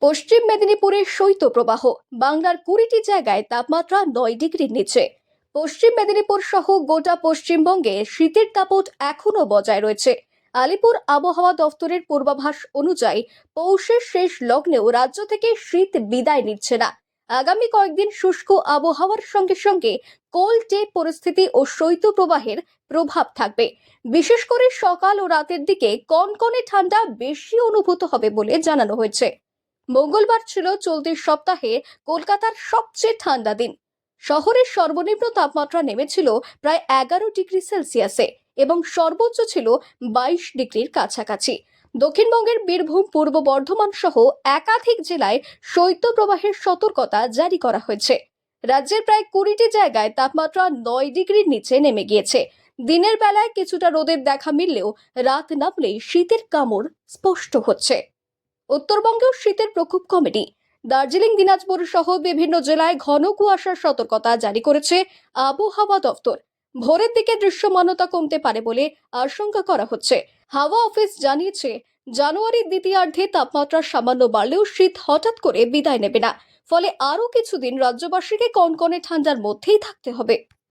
পশ্চিম মেদিনীপুরের শৈত্যপ্রবাহ, বাংলার 20টি জায়গায় তাপমাত্রা 9 ডিগ্রির নিচে। পশ্চিম মেদিনীপুর সহ গোটা পশ্চিমবঙ্গে শীতের দাপট এখনো বজায় রয়েছে। আলিপুর আবহাওয়া দফতরের পূর্বাভাস অনুযায়ী পৌষের শেষ লগ্নেও রাজ্য থেকে শীত বিদায় নিচ্ছে না। আগামী কয়েকদিন শুষ্ক আবহাওয়ার সঙ্গে সঙ্গে কোল্ড ডে পরিস্থিতি ও শৈত্যপ্রবাহের প্রভাব থাকবে। বিশেষ করে সকাল ও রাতের দিকে কনকনে ঠান্ডা বেশি অনুভূত হবে বলে জানানো হয়েছে। মঙ্গলবার ছিল চলতি সপ্তাহে কলকাতার সবচেয়ে ঠান্ডা দিন। শহরের সর্বনিম্ন তাপমাত্রা নেমেছিল প্রায় 11 ডিগ্রি সেলসিয়াসে এবং সর্বোচ্চ ছিল 22 ডিগ্রির কাছাকাছি। দক্ষিণবঙ্গের বীরভূম, পূর্ব বর্ধমান সহ একাধিক জেলায় শৈত্যপ্রবাহের সতর্কতা জারি করা হয়েছে। রাজ্যের প্রায় 20টি জায়গায় তাপমাত্রা 9 ডিগ্রির নিচে নেমে গিয়েছে। দিনের বেলায় কিছুটা রোদের দেখা মিললেও রাত নামলেই শীতের কামড় স্পষ্ট হচ্ছে। উত্তরবঙ্গেও শীতের প্রকোপ কমেনি। দার্জিলিং, দিনাজপুর সহ বিভিন্ন জেলায় ঘন কুয়াশার সতর্কতা জারি করেছে আবহাওয়া দফতর। ভোরের দিকে দৃশ্যমানতা কমতে পারে বলে আশঙ্কা করা হচ্ছে। হাওয়া অফিস জানিয়েছে, জানুয়ারির দ্বিতীয়ার্ধে তাপমাত্রা সামান্য বাড়লেও শীত হঠাৎ করে বিদায় নেবে না। ফলে আরও কিছুদিন রাজ্যবাসীকে কনকনে ঠান্ডার মধ্যেই থাকতে হবে।